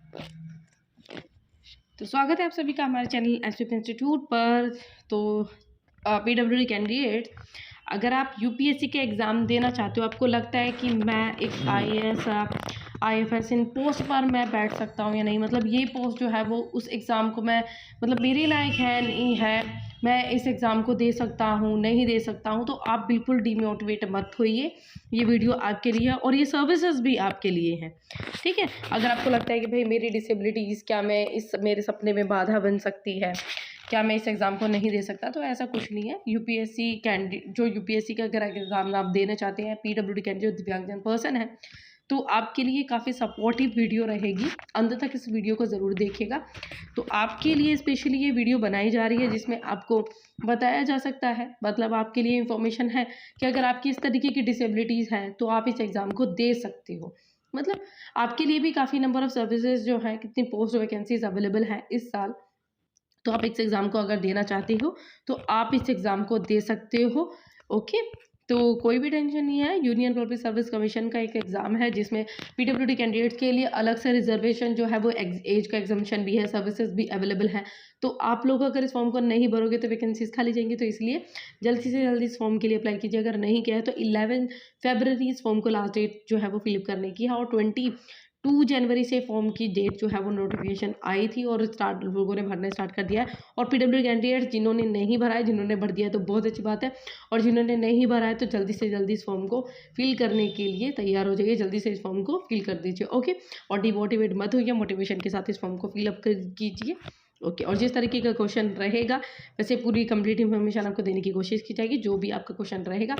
तो स्वागत है आप सभी का हमारे चैनल एसपीपी इंस्टीट्यूट पर। तो पीडब्ल्यूडी कैंडिडेट, अगर आप यूपीएससी के एग्ज़ाम देना चाहते हो, आपको लगता है कि मैं एक आईएएस आईएफएस इन पोस्ट पर मैं बैठ सकता हूँ या नहीं, मतलब ये पोस्ट जो है वो उस एग्ज़ाम को मैं मतलब मेरे लायक है नहीं है, मैं इस एग्ज़ाम को दे सकता हूँ नहीं दे सकता हूँ, तो आप बिल्कुल डीमोटिवेट मत होइए। ये वीडियो आपके लिए है और ये सर्विसेज भी आपके लिए हैं, ठीक है। अगर आपको लगता है कि भाई मेरी डिसेबिलिटीज़ क्या मैं इस मेरे सपने में बाधा बन सकती है, क्या मैं इस एग्ज़ाम को नहीं दे सकता, तो ऐसा कुछ नहीं है। यूपीएससी कैंडिडेट जो यूपीएससी का अगर एग्ज़ाम आप देना चाहते हैं, पीडब्ल्यूडी कैंडिडेट दिव्यांगजन पर्सन है, तो आपके लिए काफ़ी सपोर्टिव वीडियो रहेगी। अंत तक इस वीडियो को ज़रूर देखिएगा। तो आपके लिए स्पेशली ये वीडियो बनाई जा रही है जिसमें आपको बताया जा सकता है, मतलब आपके लिए इंफॉर्मेशन है कि अगर आपकी इस तरीके की डिसेबिलिटीज़ हैं तो आप इस एग्ज़ाम को दे सकते हो। मतलब आपके लिए भी काफ़ी नंबर ऑफ़ सर्विसेज जो हैं, कितनी पोस्ट वैकेंसीज अवेलेबल हैं इस साल, तो आप इस एग्ज़ाम को अगर देना चाहते हो तो आप इस एग्ज़ाम को दे सकते हो। ओके, तो कोई भी टेंशन नहीं है। यूनियन पब्लिक सर्विस कमीशन का एक एग्ज़ाम है जिसमें पीडब्ल्यूडी कैंडिडेट्स के लिए अलग से रिजर्वेशन जो है वो एज का एग्जामिशन भी है, सर्विसेज भी अवेलेबल हैं। तो आप लोग अगर इस फॉर्म को नहीं भरोगे तो वैकेंसीज खाली जाएंगी, तो इसलिए जल्दी से जल्दी इस फॉर्म के लिए अप्लाई कीजिए। अगर नहीं किया है तो 11 फरवरी इस फॉर्म को लास्ट डेट जो है वो फिलअप करने की है, और 22 जनवरी से फॉर्म की डेट जो है वो नोटिफिकेशन आई थी और स्टार्ट लोगों ने भरना स्टार्ट कर दिया है। और पीडब्ल्यू कैंडिडेट्स जिन्होंने नहीं भरा है, जिन्होंने भर दिया है तो बहुत अच्छी बात है, और जिन्होंने नहीं भरा है तो जल्दी से जल्दी इस फॉर्म को फिल करने के लिए तैयार हो जाइए। जल्दी से इस फॉर्म को फिल कर दीजिए, ओके। और डिमोटिवेट मत होइए, मोटिवेशन के साथ इस फॉर्म को फिलअप कीजिए, ओके। और जिस तरीके का क्वेश्चन रहेगा वैसे पूरी कंप्लीट इन्फॉर्मेशन आपको देने की कोशिश की जाएगी। जो भी आपका क्वेश्चन रहेगा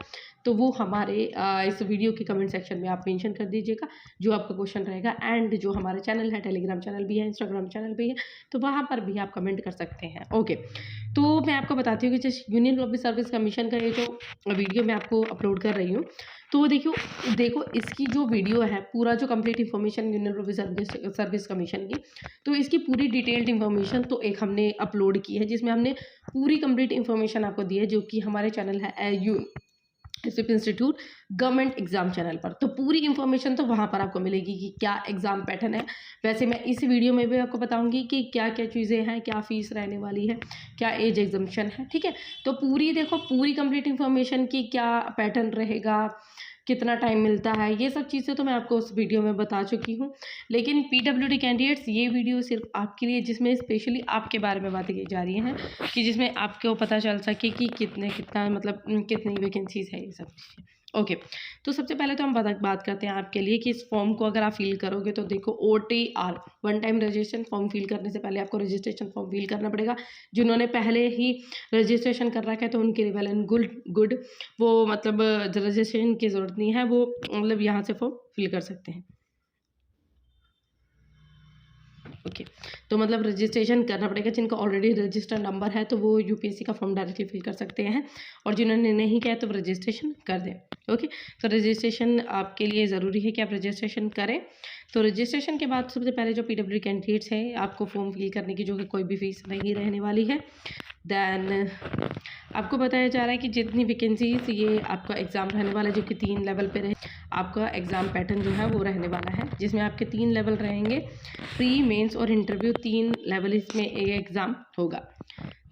तो वो हमारे इस वीडियो के कमेंट सेक्शन में आप मेंशन कर दीजिएगा जो आपका क्वेश्चन रहेगा। एंड जो हमारा चैनल है, टेलीग्राम चैनल भी है, इंस्टाग्राम चैनल भी है, तो वहाँ पर भी आप कमेंट कर सकते हैं, ओके। तो मैं आपको बताती हूँ कि जैसे यूनियन पब्लिक सर्विस कमीशन का ये जो वीडियो मैं आपको अपलोड कर रही हूँ, तो देखो इसकी जो वीडियो है, पूरा जो complete information union public service commission की, तो इसकी पूरी डिटेल्ड इन्फॉर्मेशन तो एक हमने अपलोड की है जिसमें हमने पूरी कंप्लीट इन्फॉर्मेशन आपको दी है, जो कि हमारे चैनल है SPP institute government exam channel पर। तो पूरी इन्फॉर्मेशन तो वहाँ पर आपको मिलेगी कि क्या एग्जाम पैटर्न है। वैसे मैं इस वीडियो में भी आपको बताऊंगी कि क्या क्या चीज़ें हैं, क्या फीस रहने वाली है, क्या एज एग्जामिशन है, ठीक है। तो पूरी कंप्लीट इन्फॉर्मेशन की क्या पैटर्न रहेगा, कितना टाइम मिलता है, ये सब चीज़ें तो मैं आपको उस वीडियो में बता चुकी हूँ। लेकिन पीडब्ल्यूडी कैंडिडेट्स, ये वीडियो सिर्फ आपके लिए, जिसमें स्पेशली आपके बारे में बातें की जा रही हैं कि जिसमें आपको पता चल सके कि कितना मतलब कितनी वैकेंसीज है, ये सब चीज़ें, ओके। तो सबसे पहले तो हम बात करते हैं आपके लिए कि इस फॉर्म को अगर आप फिल करोगे तो देखो OTR one time registration form fill करने से पहले आपको रजिस्ट्रेशन फॉर्म फिल करना पड़ेगा। जिन्होंने पहले ही रजिस्ट्रेशन कर रखा है तो उनके लिए वेल एंड गुड, वो मतलब रजिस्ट्रेशन की ज़रूरत नहीं है, वो मतलब यहाँ से फॉर्म फिल कर सकते हैं, ओके। तो मतलब रजिस्ट्रेशन करना पड़ेगा। जिनका ऑलरेडी रजिस्टर्ड नंबर है तो वो यूपीएससी का फॉर्म डायरेक्टली फिल कर सकते हैं, और जिन्होंने नहीं किया तो रजिस्ट्रेशन कर दें, ओके। तो रजिस्ट्रेशन आपके लिए ज़रूरी है कि आप रजिस्ट्रेशन करें। तो रजिस्ट्रेशन के बाद सबसे पहले जो पीडब्ल्यू कैंडिडेट्स हैं, आपको फॉर्म फिल करने की जो कि कोई भी फीस नहीं रहने वाली है। दैन आपको बताया जा रहा है कि जितनी वैकेंसीज ये आपका एग्ज़ाम रहने वाला है, जो कि 3 लेवल पे रहे, आपका एग्ज़ाम पैटर्न जो है वो रहने वाला है, जिसमें आपके 3 लेवल रहेंगे, प्री मेंस और इंटरव्यू, 3 लेवल इसमें एक एग्ज़ाम होगा।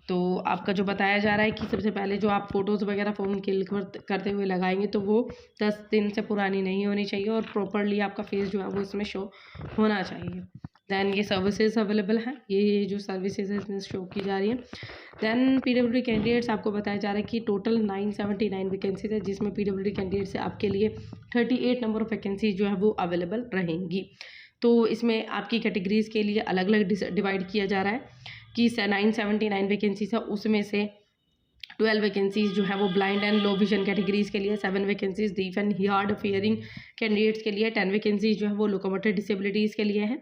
तो आपका जो बताया जा रहा है कि सबसे पहले जो आप फ़ोटोज़ वगैरह फॉर्म फिल करते हुए लगाएंगे तो वो 10 दिन से पुरानी नहीं होनी चाहिए, और प्रॉपरली आपका फेस जो है वो इसमें शो होना चाहिए। दैन ये सर्विसेज अवेलेबल हैं, ये जो सर्विसेज है इसमें शो की जा रही हैं। दैन पीडब्ल्यूडी कैंडिडेट्स, आपको बताया जा रहा है कि टोटल 979 वैकेंसीज है, जिसमें पीडब्ल्यूडी कैंडिडेट से आपके लिए 38 नंबर ऑफ वैकेंसीज जो है वो अवेलेबल रहेंगी। तो इसमें आपकी कैटेगरीज़ के लिए अलग अलग डिवाइड किया जा रहा है कि 979 वैकेंसीज है, उसमें से 12 वैकेंसीज जो है वो blind and low vision categories के लिए, 7 vacancies deaf and hard of hearing candidates के लिए, 10 वैकेंसीज जो है वो लोकोमोटर डिसेबिलिटीज़ के लिए है,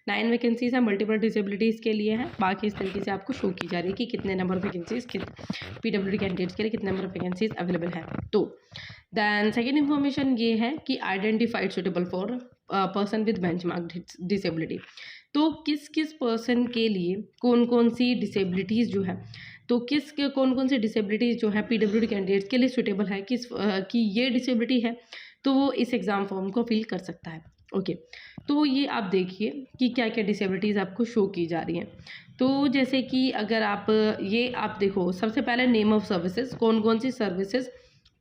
9 वैकेंसीज है मल्टीपल डिसेबिलिटीज़ के लिए है। बाकी इस तरीके से आपको शो की जा रही है कि कितने number of vacancies PWD candidates के लिए कितने नंबर ऑफ वैकेंसीज अवेलेबल है। तो दैन सेकेंड इन्फॉर्मेशन ये है कि identified suitable for person with benchmark disability. तो किस किस पर्सन के लिए कौन कौन सी डिसेबिलिटीज़ जो है, तो कौन कौन सी डिसेबिलिटीज़ जो है पीडब्ल्यूडी कैंडिडेट्स के लिए सुटेबल है, कि ये डिसेबिलिटी है तो वो इस एग्ज़ाम फॉर्म को फिल कर सकता है, ओके, तो ये आप देखिए कि क्या क्या डिसेबिलिटीज़ आपको शो की जा रही हैं। तो जैसे कि अगर आप ये आप देखो, सबसे पहले नेम ऑफ़ सर्विसेज, कौन कौन सी सर्विसेज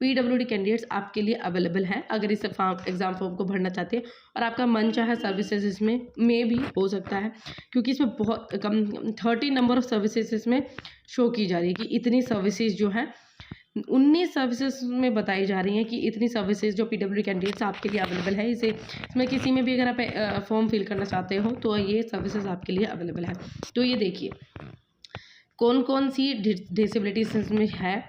पीडब्ल्यूडी कैंडिडेट्स आपके लिए अवेलेबल हैं अगर इस एग्ज़ाम फॉर्म को भरना चाहते हैं, और आपका मन चाहे सर्विसेज इसमें भी हो सकता है, क्योंकि इसमें बहुत कम 30 नंबर ऑफ़ सर्विसेज इसमें शो की जा रही है कि इतनी सर्विसेज जो हैं 19 सर्विसेज में बताई जा रही हैं कि इतनी सर्विसेज जो पीडब्ल्यूडी कैंडिडेट्स आपके लिए अवेलेबल है। इसे इसमें किसी में भी अगर आप फॉर्म फिल करना चाहते हो तो ये सर्विसेज आपके लिए अवेलेबल है। तो ये देखिए कौन कौन सी डिसेबिलिटीज इसमें है।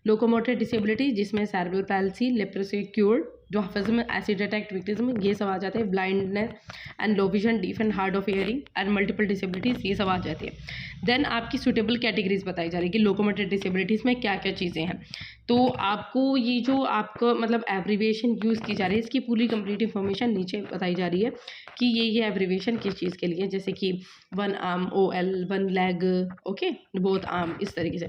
लोकोमोटर डिसेबिलिटी जिसमें सेरेब्रल पैल्सी, लेप्रोसी क्योर्ड, जो हाफिज्म, एसिड अटैक विक्टिज्म, ये सब आ जाते हैं। Blindness and low vision, deaf and hard of hearing and multiple disabilities, ये सब आ जाती है। देन आपकी सूटेबल कैटेगरीज बताई जा रही है कि लोकोमोटर डिसेबिलिटीज़ में क्या क्या चीज़ें हैं। तो आपको ये जो आपको मतलब एब्रीविएशन यूज़ की जा रही है इसकी पूरी कंप्लीट इन्फॉर्मेशन नीचे बताई जा रही है कि ये एब्रीविएशन किस चीज़ के लिए, जैसे कि 1 arm OL, 1 leg, okay, both arm, इस तरीके से।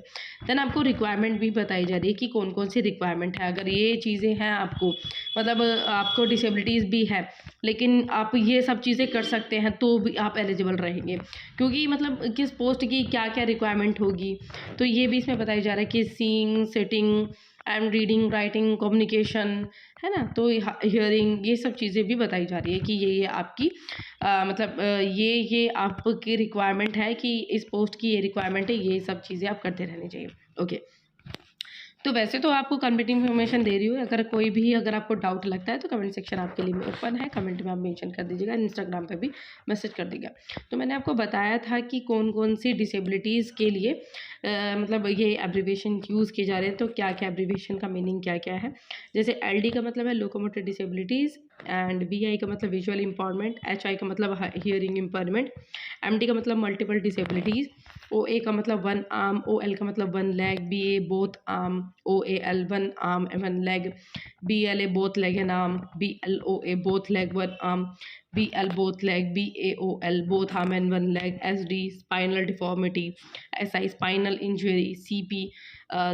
देन आपको रिक्वायरमेंट भी बताई जा रही है कि कौन कौन सी रिक्वायरमेंट है। अगर ये चीज़ें हैं आपको मतलब आपको डिसेबिलिटीज़ भी है लेकिन आप ये सब चीज़ें कर सकते हैं तो भी आप एलिजिबल रहेंगे, क्योंकि मतलब किस पोस्ट की क्या क्या रिक्वायरमेंट होगी। तो ये भी इसमें बताया जा रहा है कि seeing, sitting and reading, writing, communication, है ना, तो हियरिंग, ये सब चीज़ें भी बताई जा रही है कि ये आपकी मतलब ये आपकी रिक्वायरमेंट है कि इस पोस्ट की ये रिक्वायरमेंट है, ये सब चीज़ें आप करते रहनी चाहिए। ओके, तो वैसे तो आपको कंप्लीट इन्फॉर्मेशन दे रही हूँ। अगर आपको डाउट लगता है तो कमेंट सेक्शन आपके लिए ओपन है, कमेंट में आप मेंशन कर दीजिएगा, इंस्टाग्राम पे भी मैसेज कर दीजिएगा। तो मैंने आपको बताया था कि कौन कौन सी डिसेबिलिटीज़ के लिए मतलब ये एब्रीविएशन यूज़ किए जा रहे हैं। तो क्या क्या एब्रीविएशन का मीनिंग क्या क्या है, जैसे LD का मतलब है लोकोमोटर डिसेबिलिटीज़, एंड VI का मतलब विजुअल इम्पावरमेंट, HI का मतलब हियरिंग इम्पावरमेंट, MD का मतलब मल्टीपल डिसेबिलिटीज़, OA का मतलब 1 आर्म, OL का मतलब 1 leg, BA both arm, OAL 1 arm 1 leg, BLA both leg and arm, BLOA both leg 1 arm, BL both leg, BAOL both arm and 1 leg, SD spinal deformity, SI spinal injury, CP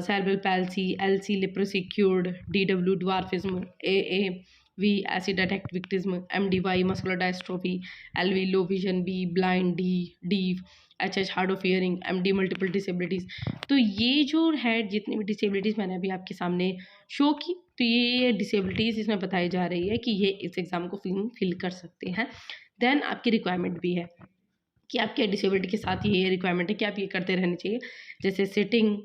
cerebral palsy, LC leprosy cured, DW dwarfism, AAV acid attack victim, MDY muscular dystrophy, LV low vision, B blind, D HH hard of hearing, MD multiple disabilities. तो ये जो है जितनी भी disabilities मैंने अभी आपके सामने शो की, तो ये डिसेबिलिटीज़ इसमें बताई जा रही है कि ये इस एग्ज़ाम को फिल कर सकते हैं। देन आपकी रिक्वायरमेंट भी है कि आपके डिसेबिलिटी के साथ ये रिक्वायरमेंट है कि आप ये करते रहने चाहिए, जैसे sitting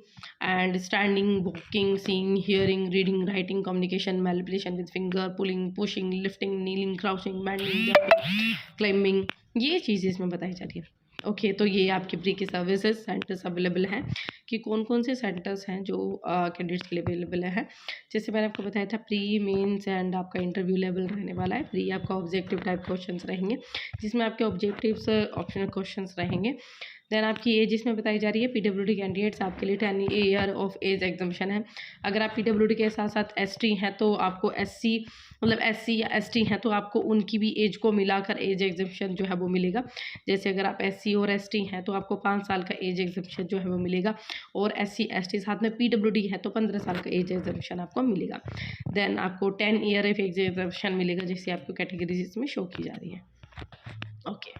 and standing, walking, seeing, hearing, reading, writing, communication, manipulation with finger, pulling, pushing, lifting, kneeling, crouching, bending, jumping, climbing, ये चीज़ें इसमें बताई जा रही है। ओके, तो ये आपके प्री के सर्विसेज सेंटर्स अवेलेबल हैं कि कौन कौन से सेंटर्स हैं जो कैंडिडेट्स के लिए अवेलेबल है। जैसे मैंने आपको बताया था प्री, मेंस एंड आपका इंटरव्यू लेवल रहने वाला है। प्री आपका ऑब्जेक्टिव टाइप क्वेश्चंस रहेंगे जिसमें आपके ऑब्जेक्टिव्स ऑप्शनल क्वेश्चंस रहेंगे। देन आपकी एज इसमें बताई जा रही है, पीडब्ल्यूडी कैंडिडेट्स आपके लिए 10 ईयर ऑफ एज एग्जम्पशन है। अगर आप पीडब्ल्यूडी के साथ साथ ST हैं तो आपको SC मतलब SC या ST हैं तो आपको उनकी भी एज को मिलाकर एज एग्जम्पशन जो है वो मिलेगा। जैसे अगर आप SC और ST हैं तो आपको 5 साल का एज एग्जम्पशन जो है वो मिलेगा, और SC ST साथ में PWD है तो 15 साल का एज एग्जम्पशन आपको मिलेगा। देन आपको 10 ईयर ऑफ एज एग्जम्पशन मिलेगा, जैसे आपको कैटेगरीज इसमें शो की जा रही है। ओके,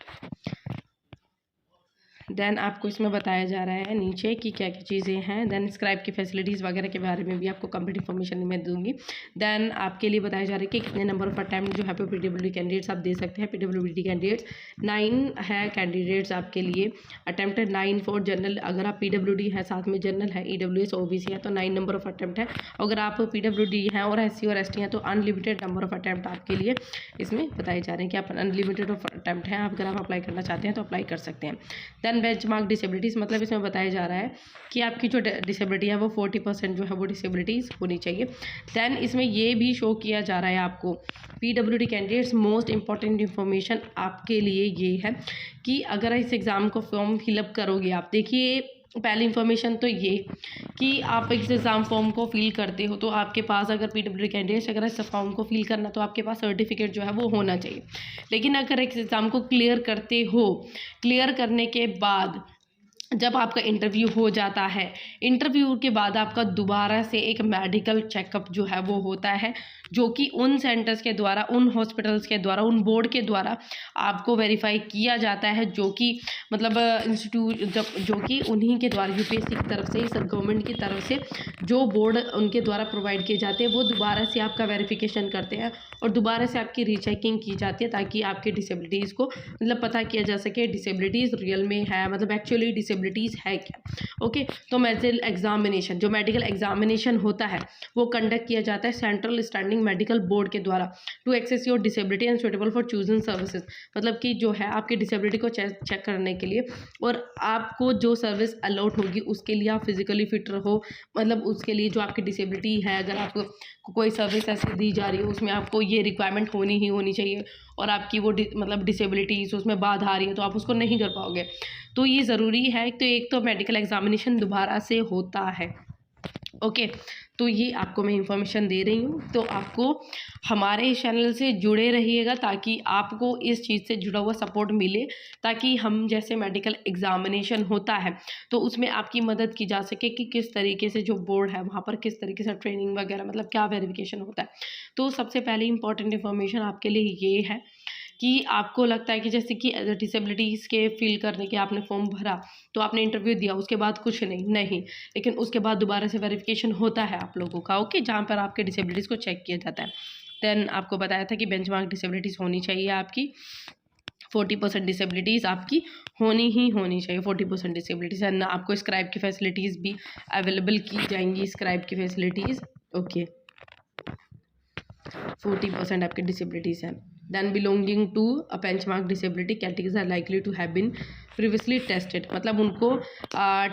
देन आपको इसमें बताया जा रहा है नीचे कि क्या क्या चीज़ें हैं। देन स्क्राइब की फैसिलिटीज़ वगैरह के बारे में भी आपको कंप्लीट इन्फॉर्मेशन मैं दूंगी। देन आपके लिए बताया जा रहा है कि कितने नंबर ऑफ अटैम्प्ट जो है पे PWD कैंडिडेट्स आप दे सकते हैं। PWD कैंडिडेट्स 9 है कैंडिडेट्स आपके लिए अटैम्प्ट, 9 फॉर जनरल। अगर आप PWD है साथ में जनरल है, EWS OBC है तो 9 नंबर ऑफ अटैम्प्ट है। अगर आप PWD हैं और SC और ST हैं तो अनलिमिटेड नंबर ऑफ अटैम्प्ट आपके लिए इसमें बताए जा रहे हैं कि आप अनलिमिटेड ऑफ अटैम्प्ट हैं। अगर आप अप्लाई करना चाहते हैं तो अप्लाई कर सकते हैं। देन बेंचमार्क डिसेबिलिटीज़ मतलब इसमें बताया जा रहा है कि आपकी जो डिसेबिलिटी है वो 40% जो है वो डिसेबिलिटीज़ होनी चाहिए। देन इसमें ये भी शो किया जा रहा है आपको PWD candidates most important information आपके लिए ये है कि अगर इस एग्ज़ाम को फॉर्म फिलअप करोगे आप, देखिए पहली इन्फॉर्मेशन तो ये कि आप इस एग्ज़ाम फॉर्म को फिल करते हो तो आपके पास अगर PWD कैंडिडेट्स अगर इस फॉर्म को फिल करना तो आपके पास सर्टिफिकेट जो है वो होना चाहिए। लेकिन अगर इस एग्ज़ाम को क्लियर करते हो, क्लियर करने के बाद जब आपका इंटरव्यू हो जाता है, इंटरव्यू के बाद आपका दोबारा से एक मेडिकल चेकअप जो है वो होता है, जो कि उन सेंटर्स के द्वारा, उन हॉस्पिटल्स के द्वारा, उन बोर्ड के द्वारा आपको वेरीफाई किया जाता है, जो कि मतलब इंस्टीट्यूट जो कि उन्हीं के द्वारा यूपीएससी की तरफ से, सब गवर्नमेंट की तरफ से जो बोर्ड उनके द्वारा प्रोवाइड किए जाते हैं, वो दोबारा से आपका वेरिफिकेशन करते हैं और दोबारा से आपकी रीचेकिंग की जाती है, ताकि आपकी डिसेबिलिटीज़ को मतलब पता किया जा सके डिसेबिलिटीज़ रियल में है, मतलब एक्चुअली डिसेबिलिटीज़ है क्या। ओके, तो मेडिकल एग्जामिनेशन, जो मेडिकल एग्जामिनेशन होता है वो कंडक्ट किया जाता है सेंट्रल स्टैंडिंग मेडिकल बोर्ड के द्वारा to access your disability and suitable for choosing services. मतलब कि जो है आपकी डिसेबिलिटी को चेक करने के लिए और आपको जो सर्विस अलॉट होगी उसके लिए आप फिजिकली फिट रहो, मतलब उसके लिए जो आपकी डिसेबिलिटी है, अगर आपको कोई सर्विस ऐसी दी जा रही है उसमें आपको ये रिक्वायरमेंट होनी ही होनी चाहिए और आपकी वो मतलब डिसेबिलिटीज़ उसमें बाधा आ रही है तो आप उसको नहीं कर पाओगे, तो ये ज़रूरी है। तो एक तो मेडिकल एग्जामिनेशन दोबारा से होता है। ओके, तो ये आपको मैं इंफॉर्मेशन दे रही हूँ, तो आपको हमारे चैनल से जुड़े रहिएगा ताकि आपको इस चीज़ से जुड़ा हुआ सपोर्ट मिले, ताकि हम जैसे मेडिकल एग्जामिनेशन होता है तो उसमें आपकी मदद की जा सके कि किस तरीके से जो बोर्ड है वहाँ पर किस तरीके से ट्रेनिंग वगैरह मतलब क्या वेरिफिकेशन होता है। तो सबसे पहले इंपॉर्टेंट इन्फॉर्मेशन आपके लिए ये है कि आपको लगता है कि जैसे कि डिसेबिलिटीज़ के फिल करने के आपने फॉर्म भरा, तो आपने इंटरव्यू दिया, उसके बाद कुछ नहीं, लेकिन उसके बाद दोबारा से वेरिफिकेशन होता है आप लोगों का। ओके, जहाँ पर आपके डिसेबिलिटीज़ को चेक किया जाता है। देन आपको बताया था कि बेंचमार्क डिसेबिलिटीज़ होनी चाहिए आपकी 40% डिसेबिलिटीज़ आपकी होनी ही होनी चाहिए, 40% डिसेबिलिटीज़। एंड आपको स्क्राइब की फैसिलिटीज़ भी अवेलेबल की जाएंगी, स्क्राइब की फैसिलिटीज़। ओके, 40% आपकी डिसेबिलिटीज़ हैं। Then belonging to a benchmark disability categories are likely to have been previously tested, मतलब उनको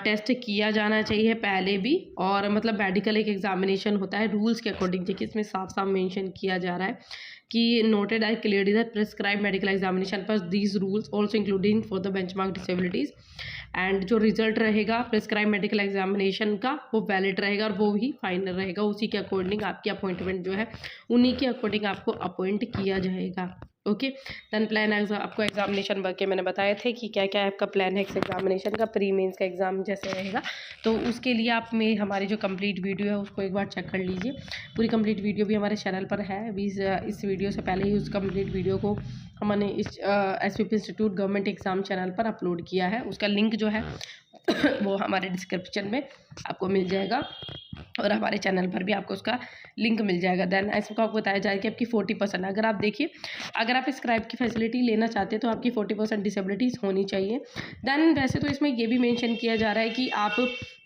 टेस्ट किया जाना चाहिए पहले भी, और मतलब मेडिकल एक एग्जामिनेशन होता है रूल्स के अकॉर्डिंग, देखिए इसमें साफ साफ मेंशन किया जा रहा है कि noted as clearly that prescribe medical examination per these rules also including for the benchmark disabilities. And जो रिजल्ट रहेगा प्रिस्क्राइब मेडिकल एग्जामिनेशन का वो वैलिड रहेगा और वो ही फाइनल रहेगा, उसी के अकॉर्डिंग आपकी अपॉइंटमेंट जो है उन्हीं के अकॉर्डिंग आपको अपॉइंट किया जाएगा। ओके, देन प्लान आपको एग्जामिनेशन वर्क के मैंने बताए थे कि क्या क्या आपका प्लान है इस एग्जामिनेशन का, प्री मेंस का एग्ज़ाम जैसे रहेगा, तो उसके लिए आप में हमारी जो कंप्लीट वीडियो है उसको एक बार चेक कर लीजिए। पूरी कंप्लीट वीडियो भी हमारे चैनल पर है, अभी इस वीडियो से पहले ही उस कंप्लीट वीडियो को हमने इस SPP institute government exam channel पर अपलोड किया है, उसका लिंक जो है वो हमारे डिस्क्रिप्शन में आपको मिल जाएगा और हमारे चैनल पर भी आपको उसका लिंक मिल जाएगा। देन इसको आपको बताया जाएगा कि आपकी 40%, अगर आप देखिए अगर आप स्क्राइब की फैसिलिटी लेना चाहते हैं तो आपकी 40% डिसेबिलिटीज़ होनी चाहिए। देन वैसे तो इसमें ये भी मेंशन किया जा रहा है कि आप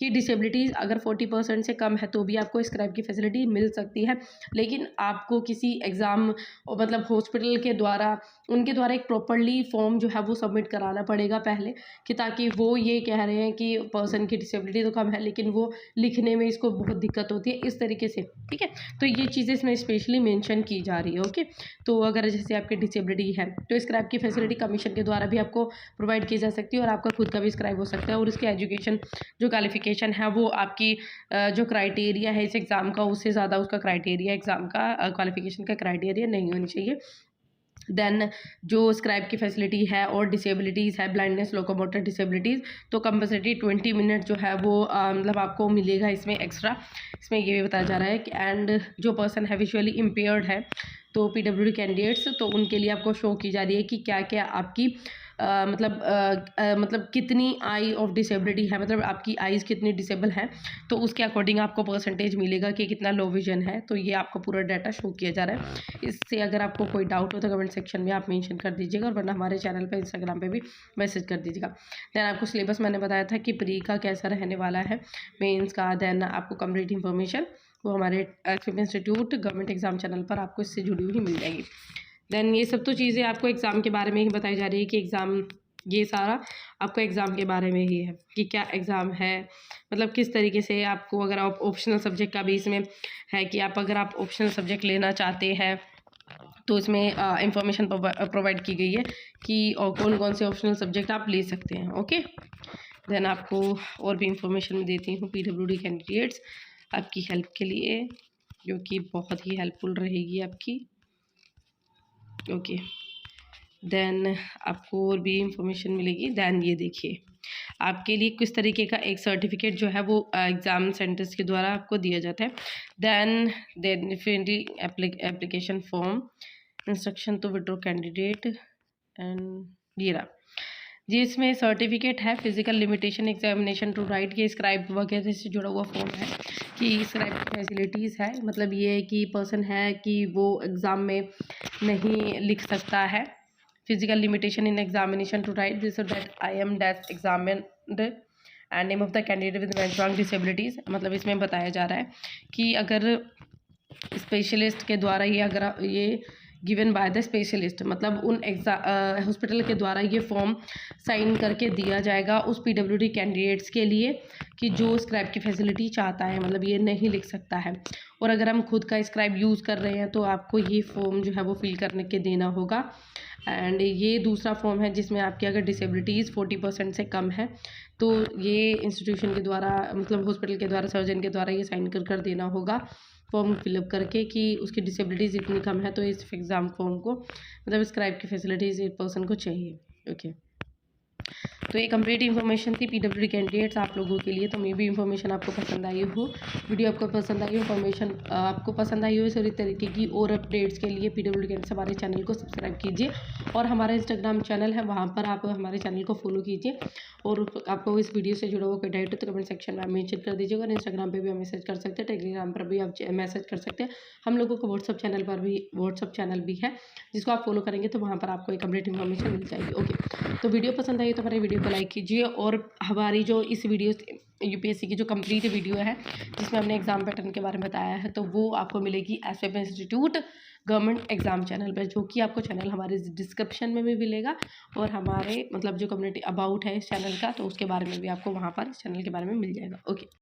की डिसेबिलिटीज़ अगर 40% से कम है तो भी आपको स्क्राइब की फैसिलिटी मिल सकती है, लेकिन आपको किसी एग्ज़ाम मतलब हॉस्पिटल के द्वारा उनके द्वारा एक प्रॉपरली फॉर्म जो है वो सबमिट कराना पड़ेगा पहले, कि ताकि वो ये कह रहे हैं कि पर्सन की डिसेबिलिटी तो कम है लेकिन वो लिखने में इसको बहुत दिक्कत होती है इस तरीके से, ठीक है। तो ये चीज़ें इसमें स्पेशली मेंशन की जा रही है। ओके, तो अगर जैसे आपकी डिसेबिलिटी है तो स्क्राइब की फैसिलिटी कमीशन के द्वारा भी आपको प्रोवाइड की जा सकती है और आपका खुद का भी स्क्राइब हो सकता है, और उसकी एजुकेशन जो क्वालिफिकेशन है वो आपकी जो क्राइटेरिया है इस एग्ज़ाम का उससे ज़्यादा उसका क्राइटेरिया एग्ज़ाम का क्वालिफिकेशन का क्राइटेरिया नहीं होनी चाहिए। देन जो स्क्राइब की फैसिलिटी है और डिसेबिलिटीज़ है ब्लाइंडनेस लोकोमोटर डिसेबिलिटीज़, तो कंपल्सरी 20 मिनट जो है वो मतलब आपको मिलेगा इसमें एक्स्ट्रा। इसमें ये भी बताया जा रहा है कि एंड जो पर्सन है विजुअली इम्पेयर्ड है तो PWD कैंडिडेट्स, तो उनके लिए आपको शो की जा रही है कि क्या क्या आपकी मतलब कितनी आई ऑफ डिसेबिलिटी है, मतलब आपकी आईज़ कितनी डिसेबल है, तो उसके अकॉर्डिंग आपको परसेंटेज मिलेगा कि कितना लो विजन है, तो ये आपका पूरा डाटा शो किया जा रहा है। इससे अगर आपको कोई डाउट हो तो कमेंट सेक्शन में आप मेंशन कर दीजिएगा, और वरना हमारे चैनल पे इंस्टाग्राम पे भी मैसेज कर दीजिएगा। देन आपको सिलेबस मैंने बताया था कि प्री का कैसा रहने वाला है, मेंस का, देन आपको कंप्लीट इन्फॉर्मेशन वो हमारे SPP institute government exam channel पर आपको इससे जुड़ी हुई मिल जाएगी। देन ये सब तो चीज़ें आपको एग्ज़ाम के बारे में ही बताई जा रही है कि एग्ज़ाम ये सारा आपको एग्ज़ाम के बारे में ही है कि क्या एग्ज़ाम है, मतलब किस तरीके से आपको, अगर आप ऑप्शनल सब्जेक्ट का भी इसमें है कि आप अगर आप ऑप्शनल सब्जेक्ट लेना चाहते हैं तो इसमें इंफॉर्मेशन प्रोवाइड की गई है कि कौन कौन से ऑप्शनल सब्जेक्ट आप ले सकते हैं। ओके, देन आपको और भी इंफॉर्मेशन देती हूँ PWD कैंडिडेट्स आपकी हेल्प के लिए, जो कि बहुत ही हेल्पफुल रहेगी आपकी। ओके, देन आपको और भी इंफॉर्मेशन मिलेगी। देन ये देखिए आपके लिए किस तरीके का एक सर्टिफिकेट जो है वो एग्ज़ाम सेंटर्स के द्वारा आपको दिया जाता है। Then differently application form, instruction to withdraw candidate and ये रहा जी। इसमें सर्टिफिकेट है, physical limitation examination to write, ये स्क्राइब वगैरह से जुड़ा हुआ फॉर्म है कि स्क्राइब फैसिलिटीज़ है, मतलब ये है कि पर्सन है कि वो एग्ज़ाम में नहीं लिख सकता है। Physical limitation in examination to write this that I am dash examined and name of the candidate with strong disabilities, मतलब इसमें बताया जा रहा है कि अगर स्पेशलिस्ट के द्वारा ये गिवन बाय द स्पेशलिस्ट, मतलब उन हॉस्पिटल के द्वारा ये फॉर्म साइन करके दिया जाएगा उस पीडब्ल्यूडी कैंडिडेट्स के लिए कि जो स्क्राइब की फैसिलिटी चाहता है, मतलब ये नहीं लिख सकता है। और अगर हम खुद का स्क्राइब यूज़ कर रहे हैं तो आपको ये फॉर्म जो है वो फिल करने के देना होगा। एंड ये दूसरा फॉर्म है जिसमें आपकी अगर डिसेबिलिटीज़ 40% से कम है तो ये इंस्टीट्यूशन के द्वारा, मतलब हॉस्पिटल के द्वारा, सर्जन के द्वारा ये साइन कर देना होगा फॉर्म फिलअप करके कि उसकी डिसेबिलिटीज़ इतनी कम है तो इस एग्ज़ाम फॉर्म को, मतलब स्क्राइब की फैसिलिटीज़ एक पर्सन को चाहिए। ओके, तो ये कंप्लीट इन्फॉर्मेशन थी पीडब्ल्यूडी कैंडिडेट्स आप लोगों के लिए। तो मे भी इन्फॉर्मेशन आपको पसंद आई हो, वीडियो आपको पसंद आई हो, इन्फॉर्मेशन आपको पसंद आई हो इस तरीके की और अपडेट्स के लिए पीडब्ल्यूडी कैंडिडेट्स हमारे चैनल को सब्सक्राइब कीजिए और हमारा इंस्टाग्राम चैनल है वहाँ पर आप हमारे चैनल को फॉलो कीजिए। और आपको इस वीडियो से जुड़ा हुआ कोई डाउट हो तो कमेंट सेक्शन में आप मेंशन कर दीजिएगा। और इंस्टाग्राम पर भी आप मैसेज कर सकते हैं, टेलीग्राम पर भी आप मैसेज कर सकते हैं। हम लोगों को व्हाट्सअप चैनल भी है जिसको आप फॉलो करेंगे तो वहाँ पर आपको एक कंप्लीट इन्फॉर्मेशन मिल जाएगी। ओके, तो वीडियो पसंद आई तो हमारे वीडियो को लाइक कीजिए और हमारी जो इस वीडियो यूपीएससी की जो कंप्लीट वीडियो है जिसमें हमने एग्जाम पैटर्न के बारे में बताया है तो वो आपको मिलेगी SPM institute government exam channel पर, जो कि आपको चैनल हमारे डिस्क्रिप्शन में भी मिलेगा और हमारे मतलब जो कम्युनिटी अबाउट है इस चैनल का तो उसके बारे में भी आपको वहाँ पर इस चैनल के बारे में मिल जाएगा। ओके।